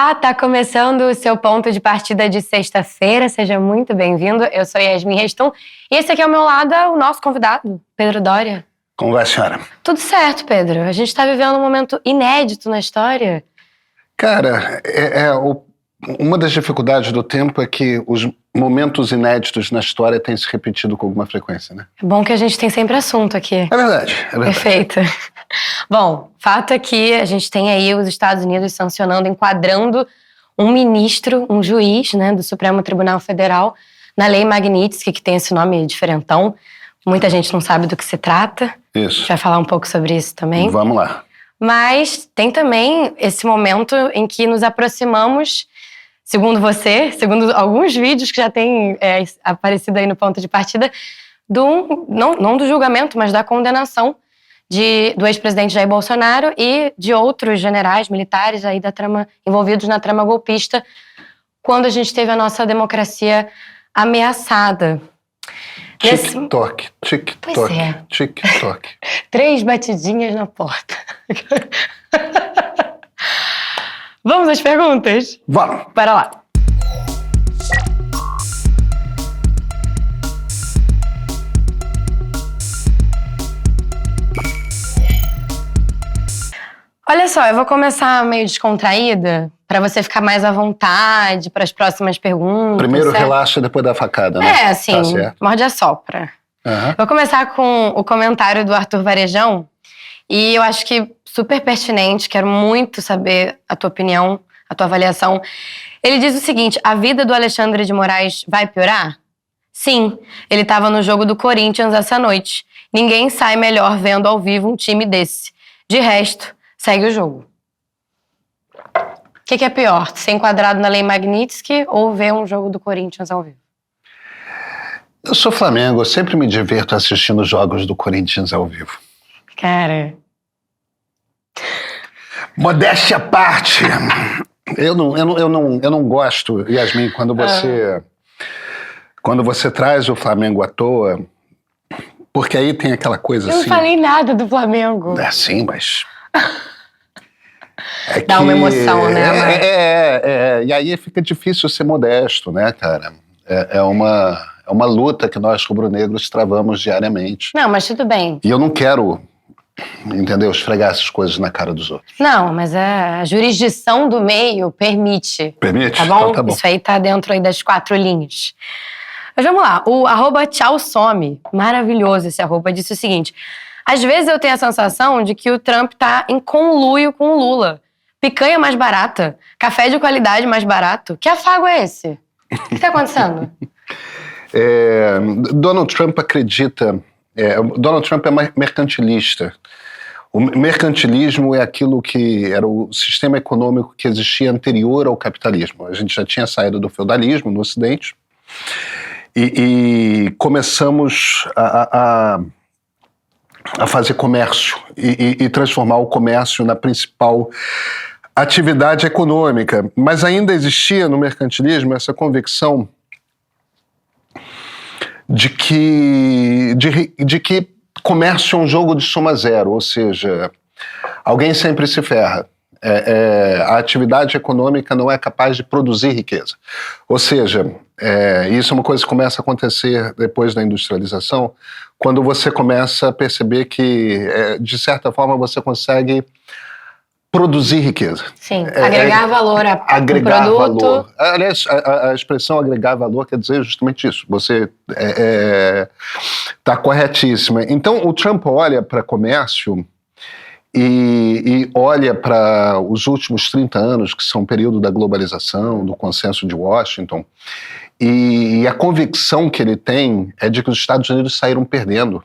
Olá, tá começando o seu ponto de partida de sexta-feira. Seja muito bem-vindo. Eu sou Yasmin Reston e esse aqui ao meu lado é o nosso convidado, Pedro Doria. Como vai, senhora? Tudo certo, Pedro. A gente tá vivendo um momento inédito na história. Cara, uma das dificuldades do tempo é que os momentos inéditos na história têm se repetido com alguma frequência, né? É bom que a gente tem sempre assunto aqui. É verdade. Perfeito. Bom, fato é que a gente tem aí os Estados Unidos sancionando, enquadrando um ministro, um juiz, né, do Supremo Tribunal Federal na Lei Magnitsky, que tem esse nome diferentão. Muita gente não sabe do que se trata. Isso. A gente vai falar um pouco sobre isso também. Vamos lá. Mas tem também esse momento em que nos aproximamos, segundo você, segundo alguns vídeos que já têm aparecido aí no ponto de partida, não do julgamento, mas da condenação do ex-presidente Jair Bolsonaro e de outros generais militares aí da trama, envolvidos na trama golpista, quando a gente teve a nossa democracia ameaçada. TikTok, Pois é. TikTok. 3 batidinhas na porta. Vamos às perguntas? Vamos. Para lá. Olha só, eu vou começar meio descontraída, para você ficar mais à vontade para as próximas perguntas. Primeiro certo? relaxa, depois da facada, né? É, assim, Tá certo. morde a sopra. Uhum. Vou começar com o comentário do Arthur Varejão, e eu acho que super pertinente, quero muito saber a tua opinião, a tua avaliação. Ele diz o seguinte: a vida do Alexandre de Moraes vai piorar? Sim, ele estava no jogo do Corinthians essa noite. Ninguém sai melhor vendo ao vivo um time desse. De resto, segue o jogo. O que é pior, ser enquadrado na Lei Magnitsky ou ver um jogo do Corinthians ao vivo? Eu sou Flamengo, eu sempre me divirto assistindo jogos do Corinthians ao vivo. Cara... Modéstia à parte, eu não gosto, Yasmin, quando você traz o Flamengo à toa, porque aí tem aquela coisa assim... Eu não falei nada do Flamengo. É sim, mas... Dá uma emoção, né? E aí fica difícil ser modesto, né, cara? É uma luta que nós rubro-negros travamos diariamente. Não, mas tudo bem. E eu não quero... Entendeu? Esfregar essas coisas na cara dos outros. Não, mas a jurisdição do meio permite. Permite? Tá bom? Então tá bom. Isso aí tá dentro aí das 4 linhas. Mas vamos lá. O @tchausome, maravilhoso esse @, disse o seguinte: às vezes eu tenho a sensação de que o Trump tá em conluio com o Lula. Picanha mais barata, café de qualidade mais barato. Que afago é esse? O que tá acontecendo? Donald Trump acredita... Donald Trump é mercantilista. O mercantilismo é aquilo que era o sistema econômico que existia anterior ao capitalismo. A gente já tinha saído do feudalismo no Ocidente e começamos a fazer comércio e transformar o comércio na principal atividade econômica. Mas ainda existia no mercantilismo essa convicção de que comércio é um jogo de soma zero, ou seja, alguém sempre se ferra. A atividade econômica não é capaz de produzir riqueza. Ou seja, isso é uma coisa que começa a acontecer depois da industrialização, quando você começa a perceber que, de certa forma, você consegue produzir riqueza. Sim, agregar valor ao produto. Valor. Aliás, a expressão agregar valor quer dizer justamente isso. Você está corretíssima. Então, o Trump olha para comércio e olha para os últimos 30 anos, que são o período da globalização, do consenso de Washington, e a convicção que ele tem é de que os Estados Unidos saíram perdendo.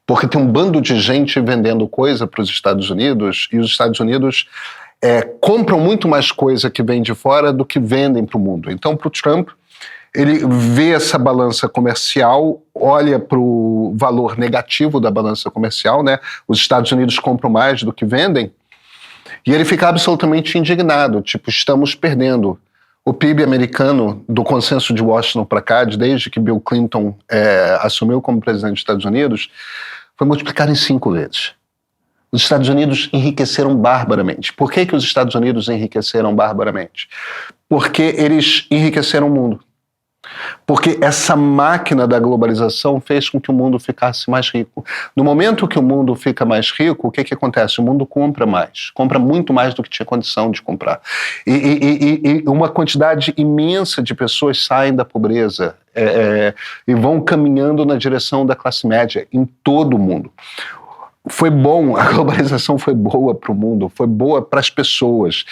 Porque tem um bando de gente vendendo coisa para os Estados Unidos e os Estados Unidos compram muito mais coisa que vem de fora do que vendem para o mundo. Então, para o Trump, ele vê essa balança comercial, olha para o valor negativo da balança comercial, né? Os Estados Unidos compram mais do que vendem, e ele fica absolutamente indignado, tipo, estamos perdendo. O PIB americano, do consenso de Washington para cá, desde que Bill Clinton assumiu como presidente dos Estados Unidos, foi multiplicado em 5 vezes. Os Estados Unidos enriqueceram barbaramente. Por que os Estados Unidos enriqueceram barbaramente? Porque eles enriqueceram o mundo. Porque essa máquina da globalização fez com que o mundo ficasse mais rico. No momento que o mundo fica mais rico, o que acontece? O mundo compra mais. Compra muito mais do que tinha condição de comprar. E uma quantidade imensa de pessoas saem da pobreza e vão caminhando na direção da classe média em todo o mundo. Foi bom, a globalização foi boa para o mundo, foi boa para as pessoas.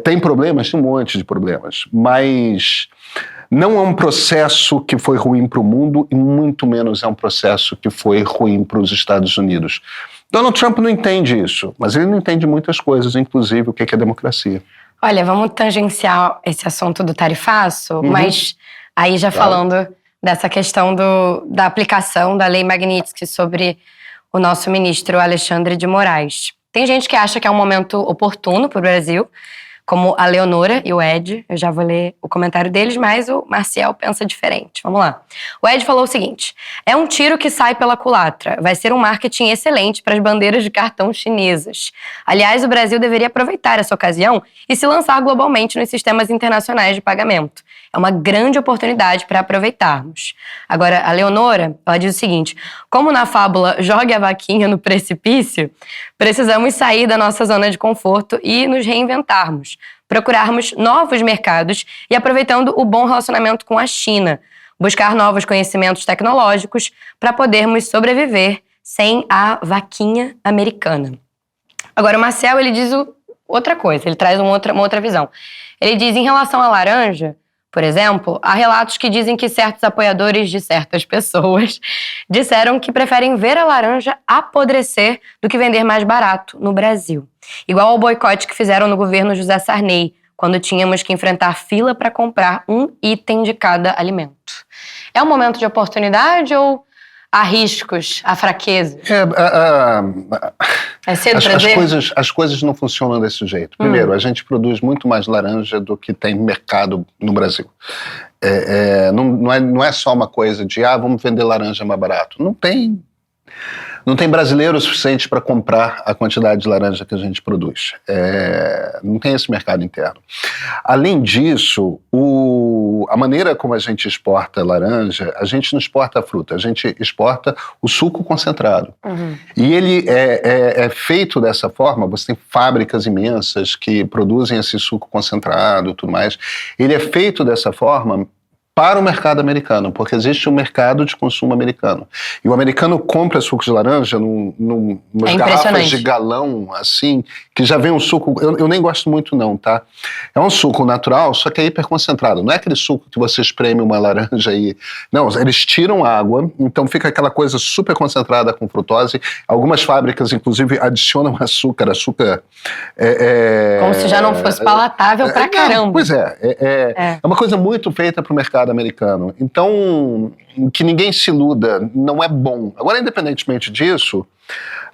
Tem problemas, tem um monte de problemas, mas não é um processo que foi ruim para o mundo e muito menos é um processo que foi ruim para os Estados Unidos. Donald Trump não entende isso, mas ele não entende muitas coisas, inclusive o que é democracia. Olha, vamos tangenciar esse assunto do tarifaço, mas aí já falando dessa questão da aplicação da Lei Magnitsky sobre o nosso ministro Alexandre de Moraes. Tem gente que acha que é um momento oportuno para o Brasil, como a Leonora e o Ed. Eu já vou ler o comentário deles, mas o Marcial pensa diferente. Vamos lá. O Ed falou o seguinte: é um tiro que sai pela culatra. Vai ser um marketing excelente para as bandeiras de cartão chinesas. Aliás, o Brasil deveria aproveitar essa ocasião e se lançar globalmente nos sistemas internacionais de pagamento. É uma grande oportunidade para aproveitarmos. Agora, a Leonora, ela diz o seguinte: como na fábula Jogue a Vaquinha no Precipício, precisamos sair da nossa zona de conforto e nos reinventarmos, procurarmos novos mercados e, aproveitando o bom relacionamento com a China, buscar novos conhecimentos tecnológicos para podermos sobreviver sem a vaquinha americana. Agora, o Marcel, ele diz outra coisa, ele traz uma outra visão. Ele diz, em relação à laranja, por exemplo, há relatos que dizem que certos apoiadores de certas pessoas disseram que preferem ver a laranja apodrecer do que vender mais barato no Brasil. Igual ao boicote que fizeram no governo José Sarney, quando tínhamos que enfrentar fila para comprar um item de cada alimento. É um momento de oportunidade ou há riscos, há fraquezas? É cedo para dizer? As coisas não funcionam desse jeito. Primeiro, a gente produz muito mais laranja do que tem mercado no Brasil. Não é só uma coisa de, vamos vender laranja mais barato. Não tem brasileiro suficiente para comprar a quantidade de laranja que a gente produz. Não tem esse mercado interno. Além disso, a maneira como a gente exporta laranja, a gente não exporta a fruta, a gente exporta o suco concentrado. E ele é feito dessa forma, você tem fábricas imensas que produzem esse suco concentrado e tudo mais. Ele é feito dessa forma para o mercado americano, porque existe um mercado de consumo americano. E o americano compra suco de laranja numas garrafas de galão, assim, que já vem um suco... Eu nem gosto muito não, tá? É um suco natural, só que é hiperconcentrado. Não é aquele suco que você espreme uma laranja e... Não, eles tiram água, então fica aquela coisa super concentrada com frutose. Algumas fábricas, inclusive, adicionam açúcar. Como se já não fosse palatável pra caramba. Pois é uma coisa muito feita para o mercado americano. Então, que ninguém se iluda, não é bom. Agora, independentemente disso,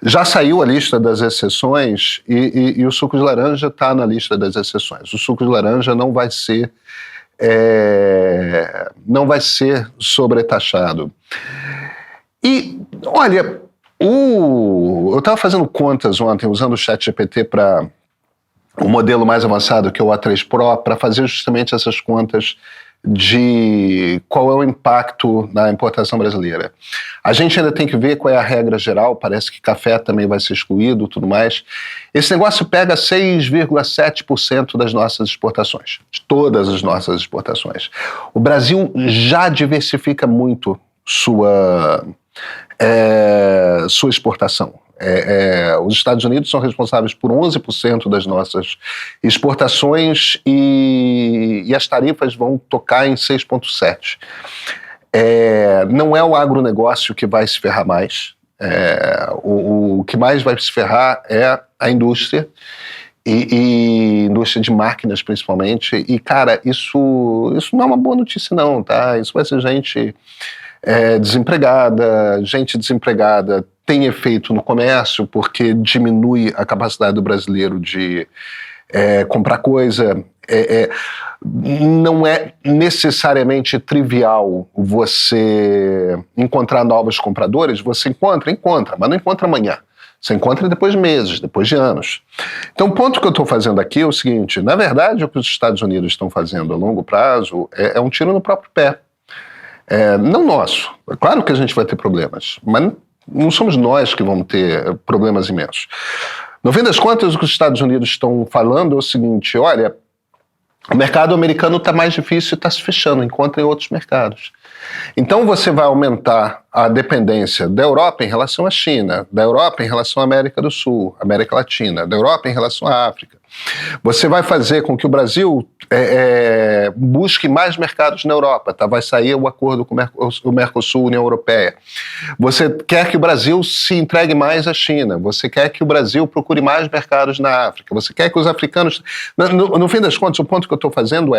já saiu a lista das exceções e o suco de laranja está na lista das exceções. O suco de laranja não vai ser sobretaxado. E, olha, eu estava fazendo contas ontem, usando o ChatGPT para o modelo mais avançado, que é o A3 Pro, para fazer justamente essas contas de qual é o impacto na importação brasileira. A gente ainda tem que ver qual é a regra geral, parece que café também vai ser excluído e tudo mais. Esse negócio pega 6,7% das nossas exportações, de todas as nossas exportações. O Brasil já diversifica muito sua exportação. Os Estados Unidos são responsáveis por 11% das nossas exportações e as tarifas vão tocar em 6,7%. Não é o agronegócio que vai se ferrar mais. O que mais vai se ferrar é a indústria, e indústria de máquinas principalmente. E, cara, isso não é uma boa notícia não, tá? Isso vai ser gente desempregada. Gente desempregada tem efeito no comércio, porque diminui a capacidade do brasileiro de comprar coisa. Não é necessariamente trivial você encontrar novos compradores. Você encontra, mas não encontra amanhã. Você encontra depois de meses, depois de anos. Então, o ponto que eu estou fazendo aqui é o seguinte: na verdade, o que os Estados Unidos estão fazendo a longo prazo é um tiro no próprio pé. Não nosso. É claro que a gente vai ter problemas, mas não somos nós que vamos ter problemas imensos. No fim das contas, o que os Estados Unidos estão falando é o seguinte: olha, o mercado americano está mais difícil e está se fechando, encontra em outros mercados. Então você vai aumentar a dependência da Europa em relação à China, da Europa em relação à América do Sul, América Latina, da Europa em relação à África. Você vai fazer com que o Brasil busque mais mercados na Europa, tá? Vai sair o acordo com o Mercosul, União Europeia. Você quer que o Brasil se entregue mais à China, você quer que o Brasil procure mais mercados na África, você quer que os africanos... No fim das contas, o ponto que eu estou fazendo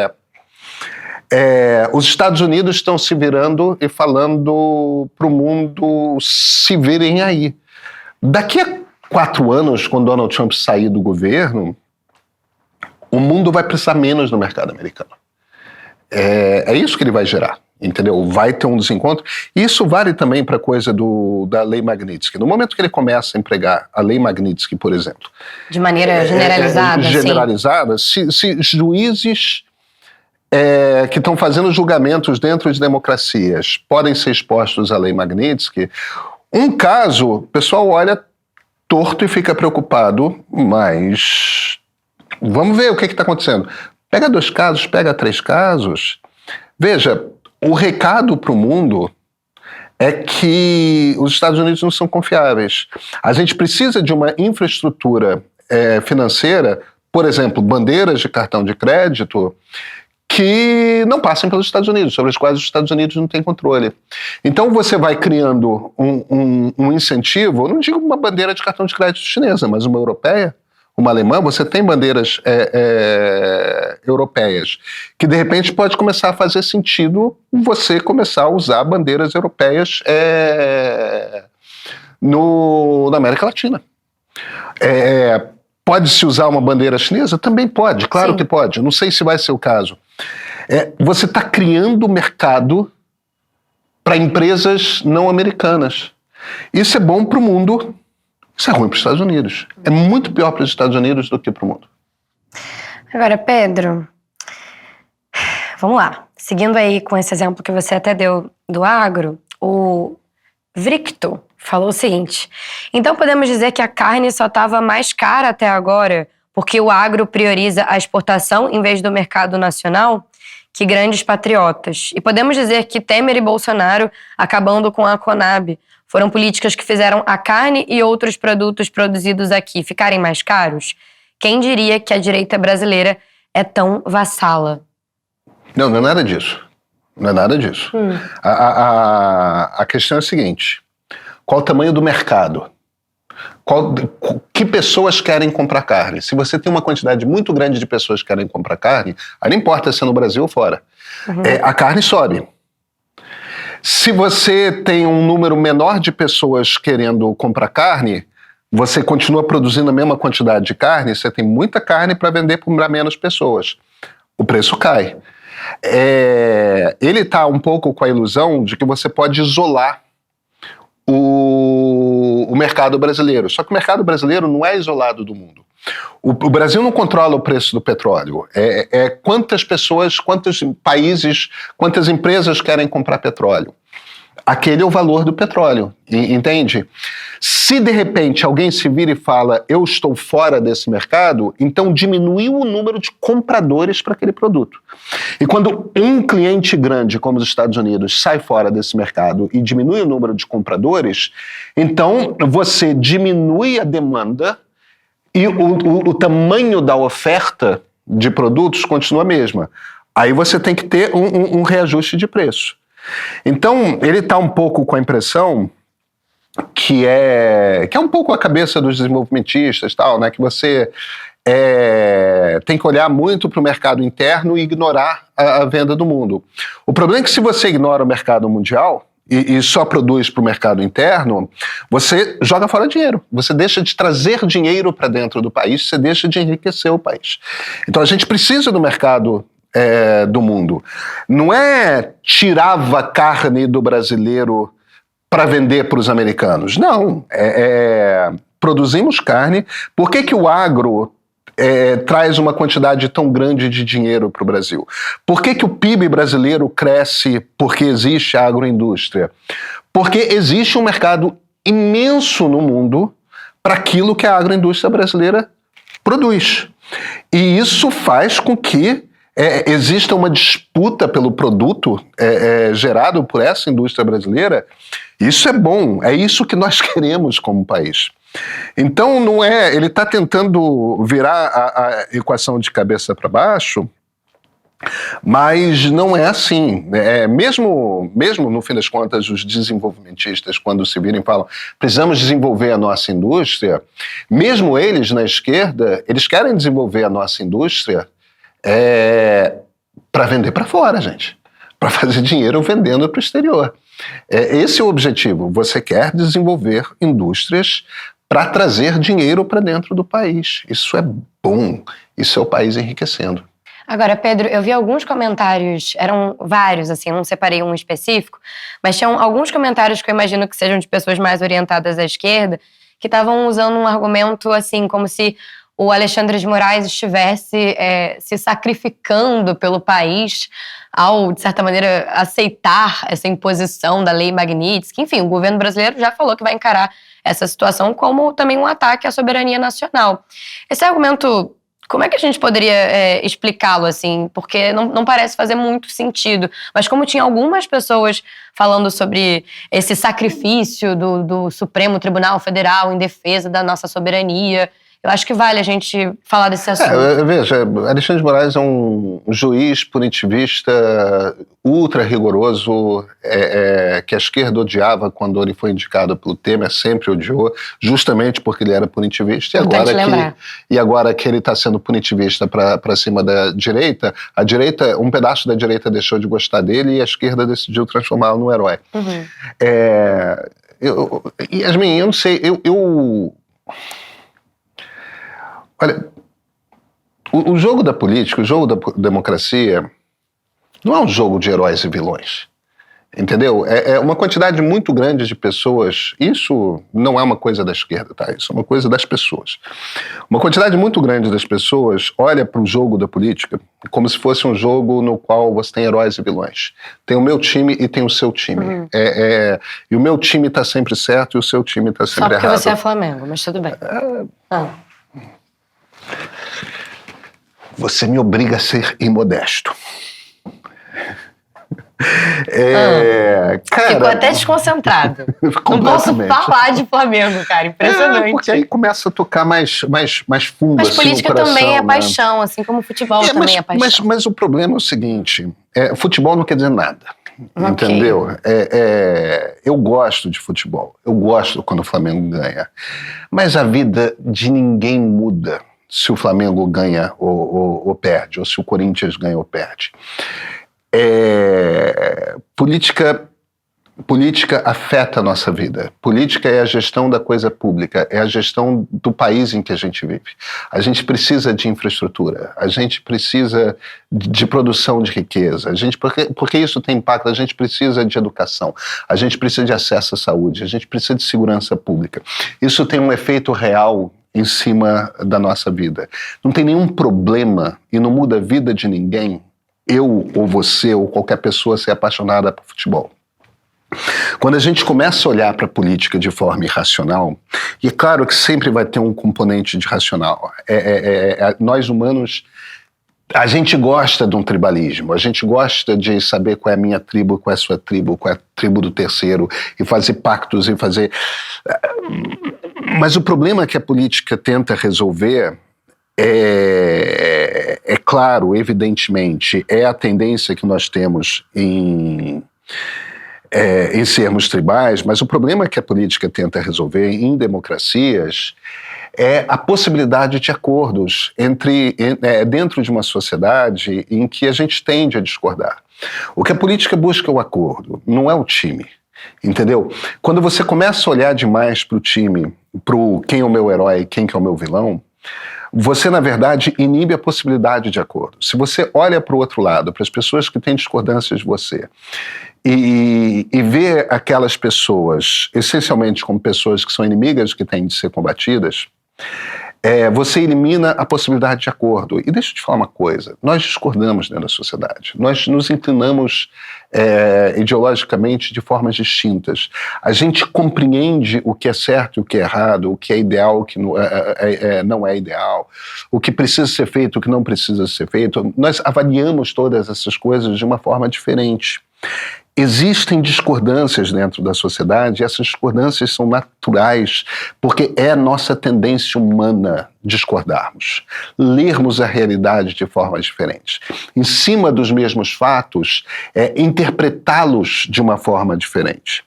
os Estados Unidos estão se virando e falando para o mundo se virem aí. Daqui a 4 anos, quando Donald Trump sair do governo, o mundo vai precisar menos do mercado americano. É isso que ele vai gerar, entendeu? Vai ter um desencontro. Isso vale também para a coisa da Lei Magnitsky. No momento que ele começa a empregar a Lei Magnitsky, por exemplo... De maneira generalizada, generalizada, se juízes que estão fazendo julgamentos dentro de democracias podem ser expostos à Lei Magnitsky, um caso, o pessoal olha torto e fica preocupado, mas... Vamos ver o que está acontecendo. Pega 2 casos, pega 3 casos. Veja, o recado para o mundo é que os Estados Unidos não são confiáveis. A gente precisa de uma infraestrutura financeira, por exemplo, bandeiras de cartão de crédito, que não passem pelos Estados Unidos, sobre as quais os Estados Unidos não têm controle. Então você vai criando um incentivo, eu não digo uma bandeira de cartão de crédito chinesa, mas uma europeia, uma alemã. Você tem bandeiras europeias, que de repente pode começar a fazer sentido você começar a usar bandeiras europeias na América Latina. Pode-se usar uma bandeira chinesa? Também pode, claro. Sim. Que pode. Não sei se vai ser o caso. Você está criando mercado para empresas não americanas. Isso é bom para o mundo. Isso é ruim para os Estados Unidos. É muito pior para os Estados Unidos do que para o mundo. Agora, Pedro, vamos lá. Seguindo aí com esse exemplo que você até deu do agro, o Vricto falou o seguinte: então podemos dizer que a carne só estava mais cara até agora porque o agro prioriza a exportação em vez do mercado nacional? Que grandes patriotas. E podemos dizer que Temer e Bolsonaro, acabando com a Conab, foram políticas que fizeram a carne e outros produtos produzidos aqui ficarem mais caros? Quem diria que a direita brasileira é tão vassala? Não é nada disso. Não é nada disso. A questão é a seguinte: qual o tamanho do mercado? Que pessoas querem comprar carne? Se você tem uma quantidade muito grande de pessoas que querem comprar carne, aí não importa se é no Brasil ou fora. A carne sobe. Se você tem um número menor de pessoas querendo comprar carne, você continua produzindo a mesma quantidade de carne, você tem muita carne para vender para menos pessoas. O preço cai. Ele está um pouco com a ilusão de que você pode isolar o mercado brasileiro. Só que o mercado brasileiro não é isolado do mundo. O Brasil não controla o preço do petróleo. Quantas pessoas, quantos países, quantas empresas querem comprar petróleo. Aquele é o valor do petróleo, entende? Se de repente alguém se vira e fala, eu estou fora desse mercado, então diminuiu o número de compradores para aquele produto. E quando um cliente grande, como os Estados Unidos, sai fora desse mercado e diminui o número de compradores, então você diminui a demanda e o tamanho da oferta de produtos continua a mesma. Aí você tem que ter um reajuste de preço. Então, ele está um pouco com a impressão que é um pouco a cabeça dos desenvolvimentistas, tal, né? Que você tem que olhar muito para o mercado interno e ignorar a venda do mundo. O problema é que se você ignora o mercado mundial e só produz para o mercado interno, você joga fora dinheiro. Você deixa de trazer dinheiro para dentro do país, você deixa de enriquecer o país. Então, a gente precisa do mercado do mundo. Não é tirava carne do brasileiro para vender para os americanos. Não. produzimos carne. Por que o agro traz uma quantidade tão grande de dinheiro para o Brasil? Por que o PIB brasileiro cresce porque existe a agroindústria? Porque existe um mercado imenso no mundo para aquilo que a agroindústria brasileira produz. E isso faz com que exista uma disputa pelo produto gerado por essa indústria brasileira. Isso é bom, é isso que nós queremos como país. Então, não é, ele está tentando virar a equação de cabeça para baixo, mas não é assim. Mesmo no fim das contas, os desenvolvimentistas, quando se viram e falam precisamos desenvolver a nossa indústria, mesmo eles na esquerda, eles querem desenvolver a nossa indústria para vender para fora, gente. Para fazer dinheiro vendendo para o exterior. Esse é o objetivo. Você quer desenvolver indústrias para trazer dinheiro para dentro do país. Isso é bom. Isso é o país enriquecendo. Agora, Pedro, eu vi alguns comentários, eram vários, assim, não separei um específico, mas tinham alguns comentários que eu imagino que sejam de pessoas mais orientadas à esquerda, que estavam usando um argumento, assim, como se o Alexandre de Moraes estivesse se sacrificando pelo país ao, de certa maneira, aceitar essa imposição da lei Magnitsky. Enfim, o governo brasileiro já falou que vai encarar essa situação como também um ataque à soberania nacional. Esse argumento, como é que a gente poderia explicá-lo, assim? Porque não parece fazer muito sentido. Mas como tinha algumas pessoas falando sobre esse sacrifício do Supremo Tribunal Federal em defesa da nossa soberania, eu acho que vale a gente falar desse assunto. Veja, Alexandre de Moraes é um juiz punitivista ultra rigoroso, que a esquerda odiava quando ele foi indicado pelo Temer, sempre odiou, justamente porque ele era punitivista. E agora que ele está sendo punitivista para cima da direita, um pedaço da direita deixou de gostar dele e a esquerda decidiu transformá-lo num herói. Uhum. Yasmin, eu não sei, olha, o jogo da política, o jogo da democracia, não é um jogo de heróis e vilões, entendeu? É uma quantidade muito grande de pessoas, isso não é uma coisa da esquerda, tá? Isso é uma coisa das pessoas. Uma quantidade muito grande das pessoas olha para o jogo da política como se fosse um jogo no qual você tem heróis e vilões. Tem o meu time e tem o seu time. Uhum. E o meu time está sempre certo e o seu time está sempre errado. Só porque você é Flamengo, mas tudo bem. Você me obriga a ser imodesto. Cara, ficou até desconcentrado. Não posso falar de Flamengo, cara. Impressionante. Porque aí começa a tocar mais fundo. Mas assim, política no coração, também é né? paixão, assim como futebol também é paixão. Mas o problema é o seguinte: futebol não quer dizer nada. Okay. Entendeu? Eu gosto de futebol. Eu gosto quando o Flamengo ganha. Mas a vida de ninguém muda se o Flamengo ganha ou perde, ou se o Corinthians ganha ou perde. Política afeta a nossa vida. Política é a gestão da coisa pública, é a gestão do país em que a gente vive. A gente precisa de infraestrutura, a gente precisa de produção de riqueza, porque isso tem impacto, a gente precisa de educação, a gente precisa de acesso à saúde, a gente precisa de segurança pública. Isso tem um efeito real em cima da nossa vida. Não tem nenhum problema e não muda a vida de ninguém, eu ou você ou qualquer pessoa ser apaixonada por futebol. Quando a gente começa a olhar para a política de forma irracional, e é claro que sempre vai ter um componente de racional, nós humanos, a gente gosta de um tribalismo, a gente gosta de saber qual é a minha tribo, qual é a sua tribo, qual é a tribo do terceiro, e fazer pactos, e fazer... Mas o problema que a política tenta resolver é claro, evidentemente, é a tendência que nós temos em sermos tribais, mas o problema que a política tenta resolver em democracias é a possibilidade de acordos dentro de uma sociedade em que a gente tende a discordar. O que a política busca é o acordo, não é o time. Entendeu? Quando você começa a olhar demais para o time, para quem é o meu herói e quem que é o meu vilão, você, na verdade, inibe a possibilidade de acordo. Se você olha para o outro lado, para as pessoas que têm discordâncias de você, e vê aquelas pessoas, essencialmente como pessoas que são inimigas que têm de ser combatidas, você elimina a possibilidade de acordo. E deixa eu te falar uma coisa, nós discordamos dentro da sociedade, nós nos inclinamos ideologicamente de formas distintas. A gente compreende o que é certo e o que é errado, o que é ideal, o que não é ideal, o que precisa ser feito, o que não precisa ser feito. Nós avaliamos todas essas coisas de uma forma diferente. Existem discordâncias dentro da sociedade e essas discordâncias são naturais, porque é a nossa tendência humana discordarmos, lermos a realidade de formas diferentes. Em cima dos mesmos fatos, interpretá-los de uma forma diferente.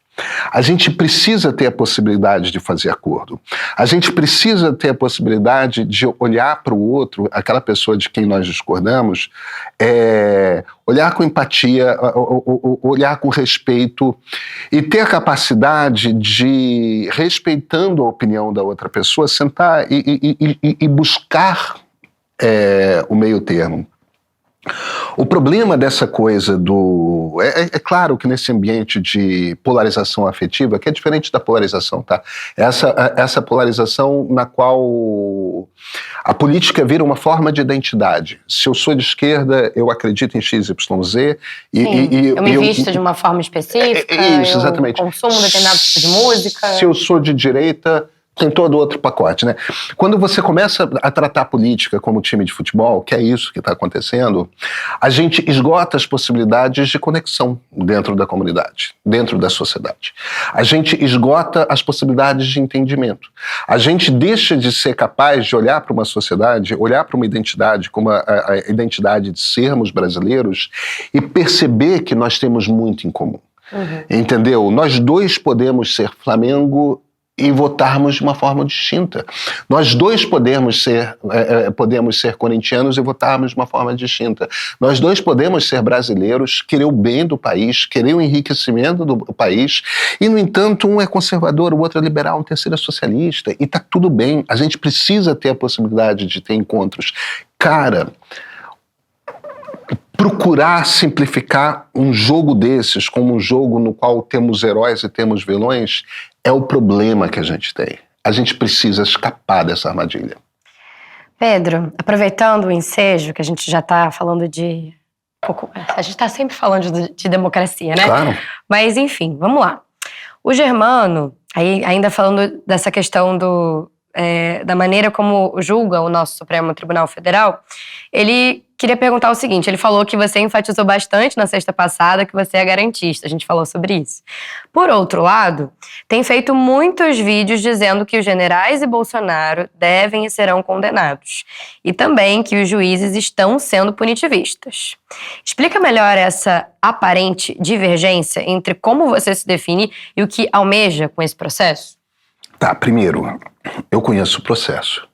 A gente precisa ter a possibilidade de fazer acordo. A gente precisa ter a possibilidade de olhar para o outro, aquela pessoa de quem nós discordamos, olhar com empatia, olhar com respeito e ter a capacidade de, respeitando a opinião da outra pessoa, sentar e buscar o meio termo. O problema dessa coisa do... É claro que nesse ambiente de polarização afetiva, que é diferente da polarização, tá? Essa polarização na qual a política vira uma forma de identidade. Se eu sou de esquerda, eu acredito em XYZ. Eu me visto de uma forma específica, isso, exatamente. Eu consumo determinado tipo de música. Se eu sou de direita... tem todo outro pacote, né? Quando você começa a tratar a política como time de futebol, que é isso que está acontecendo, a gente esgota as possibilidades de conexão dentro da comunidade, dentro da sociedade. A gente esgota as possibilidades de entendimento. A gente deixa de ser capaz de olhar para uma sociedade, olhar para uma identidade como a identidade de sermos brasileiros e perceber que nós temos muito em comum. Uhum. Entendeu? Nós dois podemos ser Flamengo e votarmos de uma forma distinta. Nós dois podemos ser corintianos e votarmos de uma forma distinta. Nós dois podemos ser brasileiros, querer o bem do país, querer o enriquecimento do país, e, no entanto, um é conservador, o outro é liberal, um terceiro é socialista, e tá tudo bem. A gente precisa ter a possibilidade de ter encontros. Cara, procurar simplificar um jogo desses como um jogo no qual temos heróis e temos vilões é o problema que a gente tem. A gente precisa escapar dessa armadilha. Pedro, aproveitando o ensejo, que a gente já está falando de... A gente está sempre falando de democracia, né? Claro. Mas, enfim, vamos lá. O Germano, ainda falando dessa questão da maneira como julga o nosso Supremo Tribunal Federal, ele queria perguntar o seguinte, ele falou que você enfatizou bastante na sexta passada que você é garantista, a gente falou sobre isso. Por outro lado, tem feito muitos vídeos dizendo que os generais e Bolsonaro devem e serão condenados, e também que os juízes estão sendo punitivistas. Explica melhor essa aparente divergência entre como você se define e o que almeja com esse processo? Tá, primeiro, eu conheço o processo.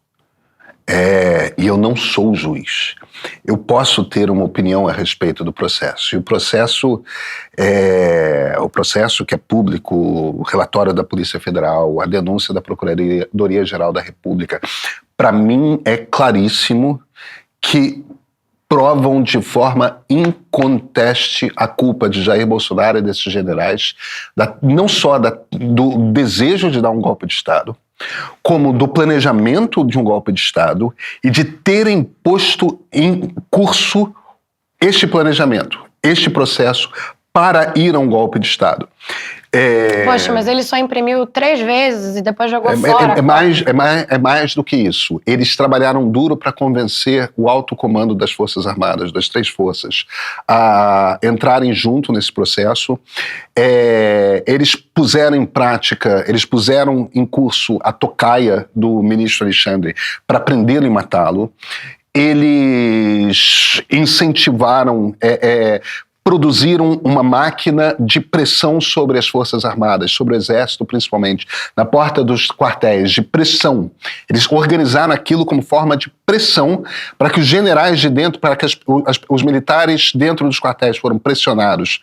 E eu não sou juiz. Eu posso ter uma opinião a respeito do processo. E o processo que é público, o relatório da Polícia Federal, a denúncia da Procuradoria-Geral da República, para mim é claríssimo que provam de forma inconteste a culpa de Jair Bolsonaro e desses generais, não só do desejo de dar um golpe de Estado, como do planejamento de um golpe de Estado e de terem posto em curso este planejamento, este processo para ir a um golpe de Estado. Poxa, mas ele só imprimiu 3 vezes e depois jogou fora. É mais do que isso. Eles trabalharam duro para convencer o alto comando das Forças Armadas, das 3 forças, a entrarem junto nesse processo. Eles puseram em prática, eles puseram em curso a tocaia do ministro Alexandre para prendê-lo e matá-lo. Eles incentivaram... produziram uma máquina de pressão sobre as Forças Armadas, sobre o Exército principalmente, na porta dos quartéis, de pressão. Eles organizaram aquilo como forma de pressão para que os generais de dentro, para que os militares dentro dos quartéis foram pressionados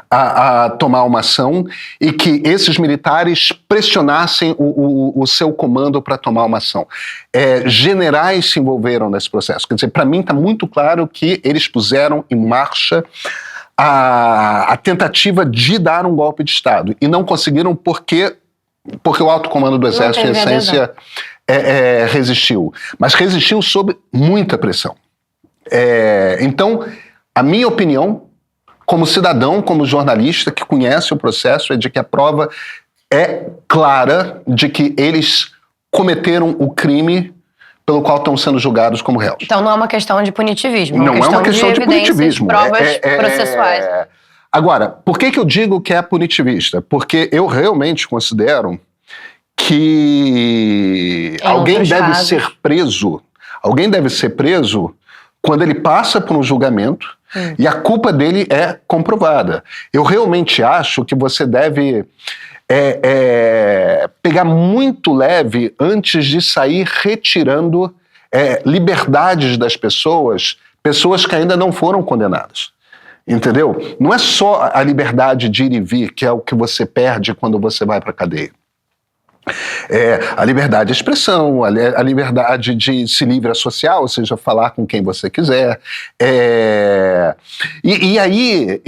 a tomar uma ação e que esses militares pressionassem o seu comando para tomar uma ação. Generais se envolveram nesse processo. Quer dizer, para mim está muito claro que eles puseram em marcha a tentativa de dar um golpe de Estado. E não conseguiram porque o alto comando do Exército, em essência, resistiu. Mas resistiu sob muita pressão. Então, a minha opinião, como cidadão, como jornalista que conhece o processo, é de que a prova é clara de que eles cometeram o crime pelo qual estão sendo julgados como réus. Então não é uma questão de punitivismo, não é uma questão de punitivismo. Provas processuais. Agora, por que eu digo que é punitivista? Porque eu realmente considero que alguém deve ser preso quando ele passa por um julgamento e a culpa dele é comprovada. Eu realmente acho que você deve pegar muito leve antes de sair retirando liberdades das pessoas que ainda não foram condenadas. Entendeu? Não é só a liberdade de ir e vir que é o que você perde quando você vai para a cadeia. A liberdade de expressão, a liberdade de se livre associar, ou seja, falar com quem você quiser. E aí,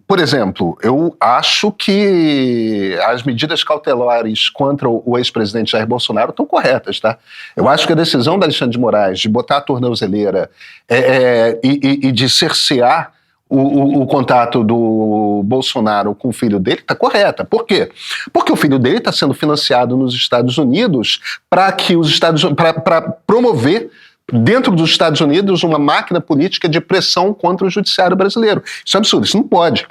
por exemplo, eu acho que as medidas cautelares contra o ex-presidente Jair Bolsonaro estão corretas, tá? Eu acho que a decisão da Alexandre de Moraes de botar a tornozeleira e de cercear o contato do Bolsonaro com o filho dele está correta. Por quê? Porque o filho dele está sendo financiado nos Estados Unidos para promover dentro dos Estados Unidos uma máquina política de pressão contra o judiciário brasileiro. Isso é absurdo, isso não pode.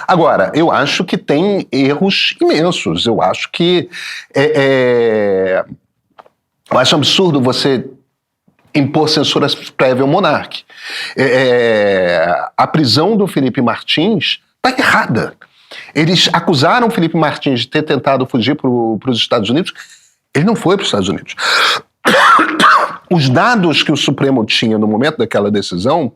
Agora, eu acho que tem erros imensos. Eu acho que eu acho absurdo você impor censura prévia ao monarca. A prisão do Felipe Martins está errada. Eles acusaram o Felipe Martins de ter tentado fugir para os Estados Unidos. Ele não foi para os Estados Unidos. Os dados que o Supremo tinha no momento daquela decisão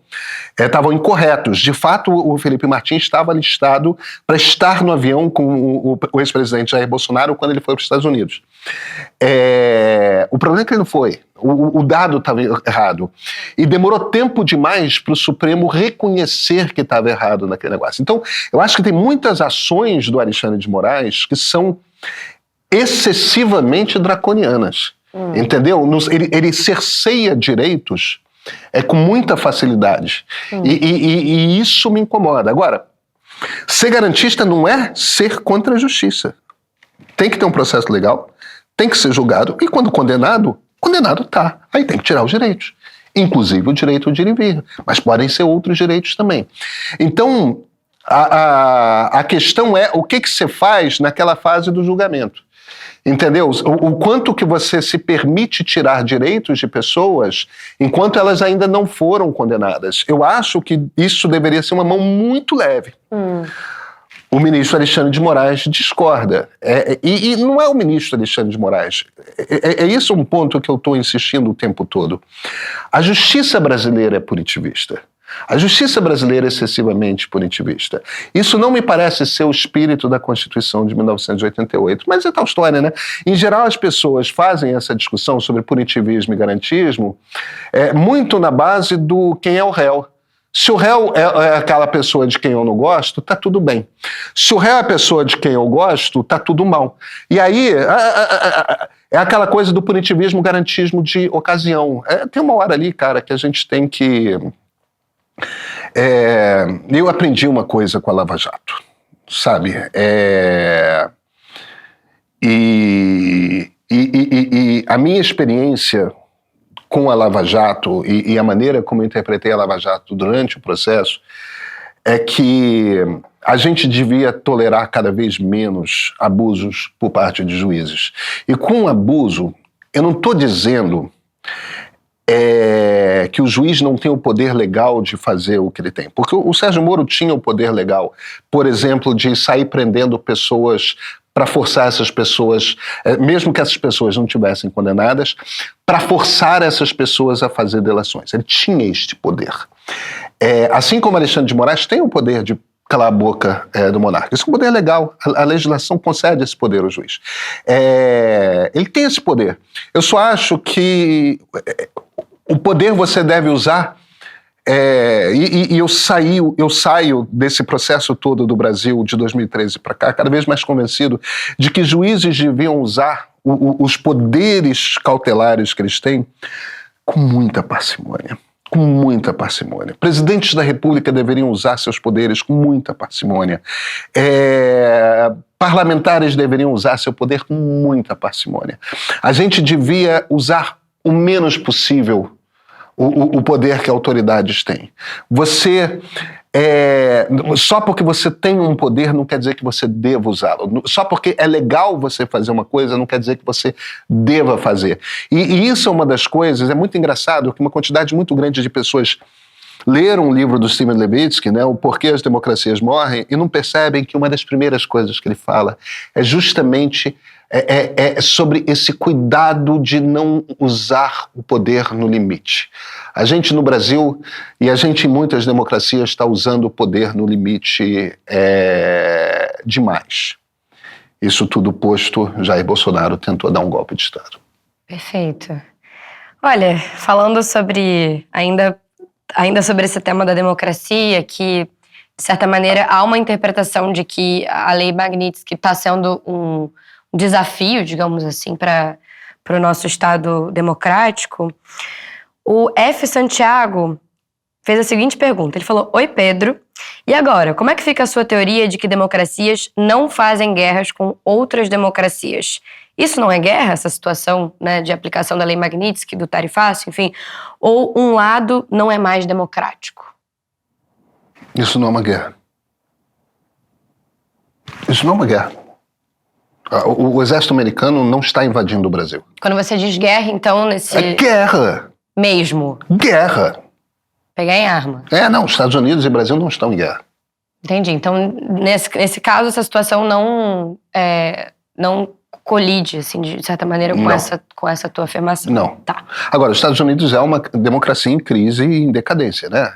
estavam incorretos. De fato, o Felipe Martins estava listado para estar no avião com o ex-presidente Jair Bolsonaro quando ele foi para os Estados Unidos. O problema é que ele não foi. O dado estava errado. E demorou tempo demais para o Supremo reconhecer que estava errado naquele negócio. Então, eu acho que tem muitas ações do Alexandre de Moraes que são excessivamente draconianas. Entendeu? Ele cerceia direitos com muita facilidade. E isso me incomoda. Agora, ser garantista não é ser contra a justiça. Tem que ter um processo legal, tem que ser julgado, e quando condenado tá. Aí tem que tirar os direitos. Inclusive o direito de ir e vir. Mas podem ser outros direitos também. Então, a questão é o que você faz naquela fase do julgamento. Entendeu? O quanto que você se permite tirar direitos de pessoas enquanto elas ainda não foram condenadas. Eu acho que isso deveria ser uma mão muito leve. O ministro Alexandre de Moraes discorda. E não é o ministro Alexandre de Moraes. Isso um ponto que eu estou insistindo o tempo todo. A justiça brasileira é punitivista. A justiça brasileira é excessivamente punitivista. Isso não me parece ser o espírito da Constituição de 1988, mas é tal história, né? Em geral, as pessoas fazem essa discussão sobre punitivismo e garantismo muito na base do quem é o réu. Se o réu é aquela pessoa de quem eu não gosto, tá tudo bem. Se o réu é a pessoa de quem eu gosto, tá tudo mal. E aí, é aquela coisa do punitivismo, garantismo de ocasião. Tem uma hora ali, cara, que a gente tem que... eu aprendi uma coisa com a Lava Jato, sabe? E a minha experiência com a Lava Jato e a maneira como eu interpretei a Lava Jato durante o processo é que a gente devia tolerar cada vez menos abusos por parte de juízes. E com abuso, eu não estou dizendo que o juiz não tem o poder legal de fazer o que ele tem. Porque o Sérgio Moro tinha o poder legal, por exemplo, de sair prendendo pessoas para forçar essas pessoas, mesmo que essas pessoas não tivessem condenadas, para forçar essas pessoas a fazer delações. Ele tinha este poder. Assim como Alexandre de Moraes tem o poder de calar a boca do monarca. Isso é um poder legal. A legislação concede esse poder ao juiz. Ele tem esse poder. Eu só acho que o poder você deve usar, e eu saio desse processo todo do Brasil de 2013 para cá, cada vez mais convencido de que juízes deviam usar os poderes cautelares que eles têm com muita parcimônia. Com muita parcimônia. Presidentes da República deveriam usar seus poderes com muita parcimônia. Parlamentares deveriam usar seu poder com muita parcimônia. A gente devia usar o menos possível o poder que autoridades têm. Só porque você tem um poder não quer dizer que você deva usá-lo. Só porque é legal você fazer uma coisa não quer dizer que você deva fazer. E isso é uma das coisas, é muito engraçado que uma quantidade muito grande de pessoas leram um livro do Steven Levitsky, né, O Porquê as Democracias Morrem, e não percebem que uma das primeiras coisas que ele fala é justamente sobre esse cuidado de não usar o poder no limite. A gente no Brasil, e a gente em muitas democracias, está usando o poder no limite demais. Isso tudo posto, Jair Bolsonaro tentou dar um golpe de Estado. Perfeito. Olha, falando sobre, ainda sobre esse tema da democracia, que, de certa maneira, há uma interpretação de que a Lei Magnitsky está sendo um desafio, digamos assim, para o nosso Estado democrático, o F. Santiago fez a seguinte pergunta. Ele falou: Oi, Pedro, e agora, como é que fica a sua teoria de que democracias não fazem guerras com outras democracias? Isso não é guerra, essa situação, né, de aplicação da Lei Magnitsky, do tarifácio, enfim? Ou um lado não é mais democrático? Isso não é uma guerra. Isso não é uma guerra. O exército americano não está invadindo o Brasil. Quando você diz guerra, então, nesse... É guerra! Mesmo? Guerra! Pegar em arma? Não, os Estados Unidos e o Brasil não estão em guerra. Entendi. Então, nesse caso, essa situação não colide, assim, de certa maneira, com essa tua afirmação? Não. Tá. Agora, os Estados Unidos é uma democracia em crise e em decadência, né?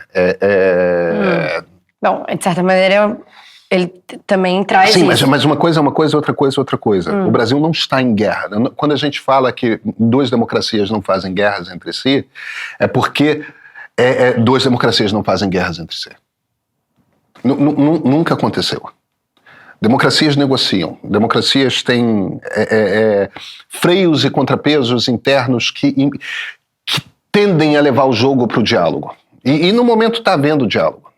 Bom, de certa maneira, ele também traz Sim, isso. mas uma coisa é uma coisa, outra coisa é outra coisa. O Brasil não está em guerra. Quando a gente fala que duas democracias não fazem guerras entre si, é porque duas democracias não fazem guerras entre si. Nunca aconteceu. Democracias negociam. Democracias têm freios e contrapesos internos que tendem a levar o jogo para o diálogo. E no momento está havendo diálogo.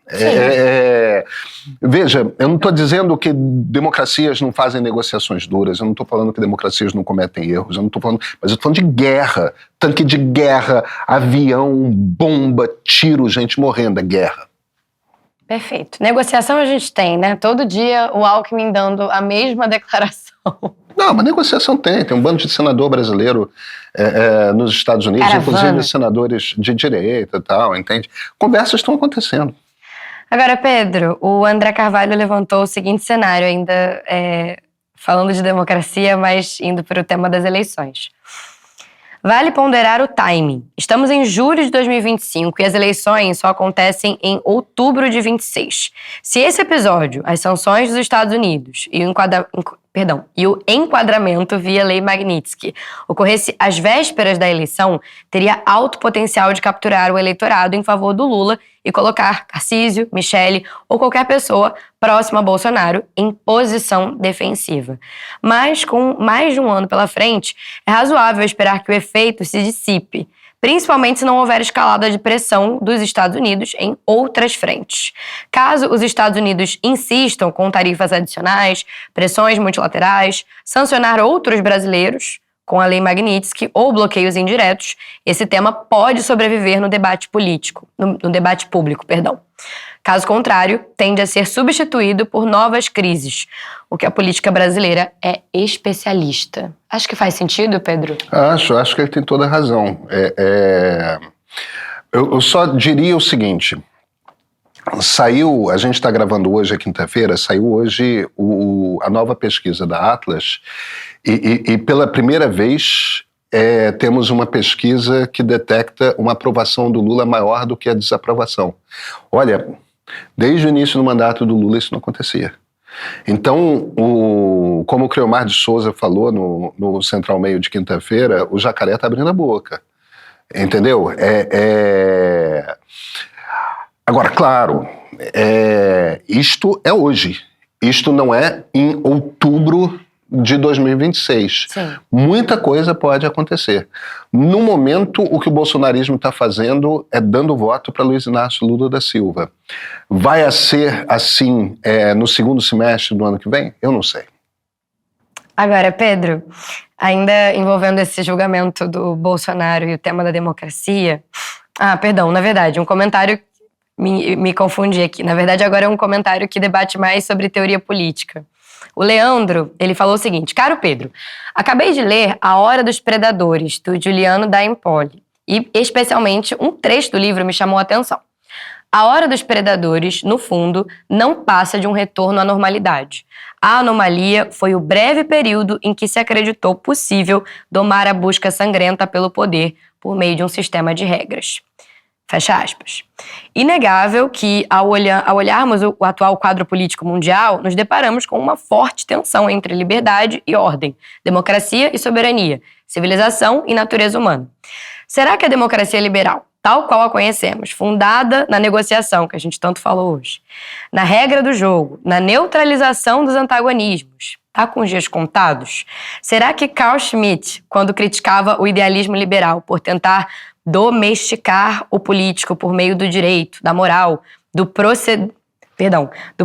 Veja, eu não estou dizendo que democracias não fazem negociações duras, eu não estou falando que democracias não cometem erros, eu não estou falando, mas eu estou falando de guerra, tanque de guerra, avião, bomba, tiro, gente morrendo, é guerra. Perfeito. Negociação a gente tem, né? Todo dia o Alckmin dando a mesma declaração. Não, mas negociação tem um bando de senador brasileiro nos Estados Unidos, inclusive senadores de direita e tal, entende? Conversas estão acontecendo. Agora, Pedro, o André Carvalho levantou o seguinte cenário, ainda falando de democracia, mas indo para o tema das eleições. Vale ponderar o timing. Estamos em julho de 2025 e as eleições só acontecem em outubro de 26. Se esse episódio, as sanções dos Estados Unidos e o enquadramento via Lei Magnitsky ocorresse às vésperas da eleição, teria alto potencial de capturar o eleitorado em favor do Lula e colocar Tarcísio, Michele ou qualquer pessoa próxima a Bolsonaro em posição defensiva. Mas com mais de um ano pela frente, é razoável esperar que o efeito se dissipe, principalmente se não houver escalada de pressão dos Estados Unidos em outras frentes. Caso os Estados Unidos insistam com tarifas adicionais, pressões multilaterais, sancionar outros brasileiros com a Lei Magnitsky ou bloqueios indiretos, esse tema pode sobreviver no debate político, no debate público, perdão. Caso contrário, tende a ser substituído por novas crises, o que a política brasileira é especialista. Acho que faz sentido, Pedro? Acho que ele tem toda a razão. Eu só diria o seguinte: a gente está gravando hoje, é quinta-feira, saiu hoje a nova pesquisa da Atlas, e pela primeira vez temos uma pesquisa que detecta uma aprovação do Lula maior do que a desaprovação. Olha, desde o início do mandato do Lula isso não acontecia. Então, como o Creomar de Souza falou no Central Meio de quinta-feira, o jacaré está abrindo a boca. Entendeu? Agora, claro, isto é hoje. Isto não é em outubro de 2026. Sim. Muita coisa pode acontecer. No momento, o que o bolsonarismo está fazendo é dando voto para Luiz Inácio Lula da Silva. Vai ser assim no segundo semestre do ano que vem? Eu não sei. Agora, Pedro, ainda envolvendo esse julgamento do Bolsonaro e o tema da democracia... perdão, na verdade, um comentário... Me confundi aqui. Na verdade, agora é um comentário que debate mais sobre teoria política. O Leandro, ele falou o seguinte: caro Pedro, acabei de ler A Hora dos Predadores, do Giuliano da Empoli, e especialmente um trecho do livro me chamou a atenção. A Hora dos Predadores, no fundo, não passa de um retorno à normalidade. A anomalia foi o breve período em que se acreditou possível domar a busca sangrenta pelo poder por meio de um sistema de regras. Fecha aspas. Inegável que, ao olharmos o atual quadro político mundial, nos deparamos com uma forte tensão entre liberdade e ordem, democracia e soberania, civilização e natureza humana. Será que a democracia liberal, tal qual a conhecemos, fundada na negociação, que a gente tanto falou hoje, na regra do jogo, na neutralização dos antagonismos, está com os dias contados? Será que Carl Schmitt, quando criticava o idealismo liberal por tentar domesticar o político por meio do direito, da moral, do